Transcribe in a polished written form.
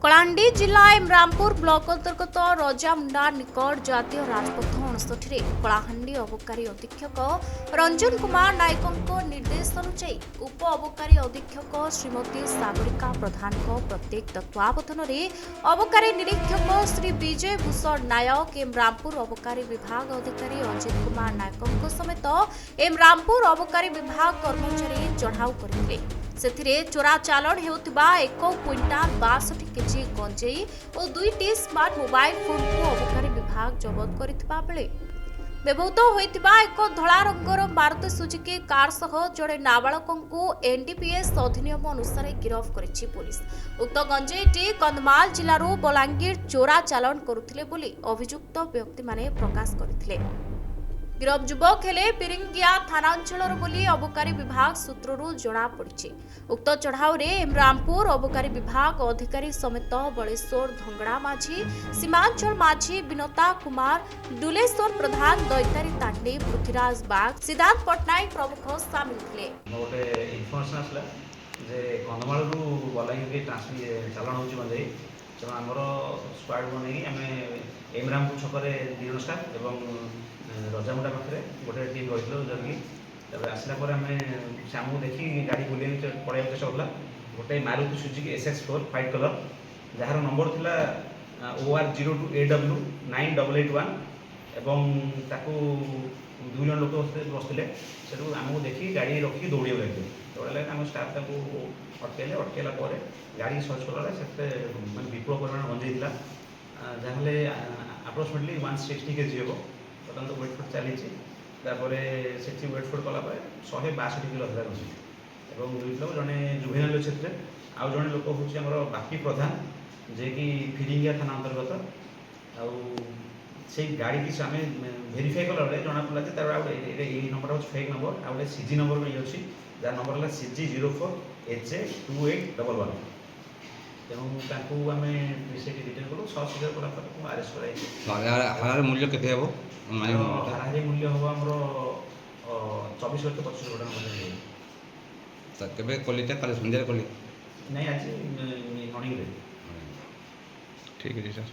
କଳାହାଣ୍ଡି ଜିଲ୍ଲା ଇମରାମପୁର ବ୍ଲକ ଅନ୍ତର୍ଗତ ରଜାମୁଣ୍ଡା ନିକଟ ଜାତୀୟ ରାଜପଥ 59ରେ କଳାହାଣ୍ଡି ଅବକାରୀ ଅଧୀକ୍ଷକ ରଞ୍ଜନ କୁମାର ନାୟକଙ୍କ ନିର୍ଦ୍ଦେଶ ଅନୁଯାୟୀ ଉପ ଅବକାରୀ ଅଧୀକ୍ଷକ ଶ୍ରୀମତୀ ସାଗରିକା ପ୍ରଧାନଙ୍କ ପ୍ରତ୍ୟେକ ତତ୍ତ୍ୱାବଧାନରେ ଅବକାରୀ ନିରୀକ୍ଷକ ଶ୍ରୀ ବିଜୟ ଭୂଷଣ ନାୟକ ଇମରାମପୁର ଅବକାରୀ ବିଭାଗ ଅଧିକାରୀ ଅଜିତ କୁମାର ନାୟକଙ୍କ ସମେତ ଇମରାମପୁର ଅବକାରୀ ବିଭାଗ କର୍ମଚାରୀ ଚଢ଼ାଉ କରିଥିଲେ। ସେଥିରେ ଚୋରା ଚାଲାଣ ହେଉଥିବା 1 କ୍ୱିଣ୍ଟାଲ 62 କେଜି ଗଞ୍ଜେଇ ଓ 2ଟି ସ୍ମାର୍ଟ ମୋବାଇଲ ଫୋନକୁ ଅବକାରୀ ବିଭାଗ ଜବତ କରିଥିବା ବେଳେ ବ୍ୟବହୃତ ହୋଇଥିବା ଏକ ଧଳା ରଙ୍ଗର ମାରୁତି ସୁଜୁକି କାର ସହ ଜଣେ ନାବାଳକଙ୍କୁ ଏନଡିପିଏସ୍ ଅଧିନିୟମ ଅନୁସାରେ ଗିରଫ କରିଛି ପୋଲିସ। ଉକ୍ତ ଗଞ୍ଜେଇଟି କନ୍ଧମାଳ ଜିଲ୍ଲାରୁ ବଲାଙ୍ଗୀର ଚୋରା ଚାଲାଣ କରୁଥିଲେ ବୋଲି ଅଭିଯୁକ୍ତ ବ୍ୟକ୍ତିମାନେ ପ୍ରକାଶ କରିଥିଲେ। गिरफ युवक हेले पिरिंगिया थानांचलर बोली अबकारी विभाग सूत्ररू जଣାପଡ଼ିଛି। उक्त चढ़ाऊ इमरामपुर अबकारी विभाग अधिकारी समेत बलेश्वर धंगड़ा माझी सीमांचल माझी विनता कुमार डुलेश्वर प्रधान दैतारी तांडी पृथ्वीराज बाग सिद्धांत पटनायक प्रमुख सामिल थे। गोटे इनफर्मेशन आसला जे कंधमालू बलांगीर चालाण हो तेणु आमर स्क्वाड बन आम इमरामपुर छकरे 2 जन स्टाफ एवं रजामुंडा पाखे गोटे टीम रही जरिए आसला आम सामू देखी गाड़ी बुले पड़े चेष्टा करा गोटे Maruti Suzuki SX4 white colour jar number था OR02AW9881 एवं ताकू 2 जन लोक बसते से आमको देखी गाड़ी रखी दौड़ लगे दौड़े आम स्टाफ अटकैला गाड़ी सर्च कला मैं विपुल परिमाण गंजे जहाँ आप्रोक्सीमेटली 160 केजी हे बर्तमान तो वेट फुट चली से वेट फुट कलापर 162 किलो था गंजे और जड़े जुवेनाइल अच्छे आउ जड़े लोक हूँ बापी प्रधान जे कि फिरिंगिया थाना अंतर्गत आउ से गाड़ी की आम भेरीफाई कला जना पड़ा तार नंबर हूँ फेक नंबर आ गए CG नंबर भी अच्छी जार नंबर है CG04HA2811 तेणु आम डिटेल कलु सर्च कला आरेस्ट कर मूल्य के हाराहारी मूल्य हम आम 24 लक्ष 25 टका केबे कलिता काले संध्या कली नहीं आज मॉर्निंग ठीक है सर।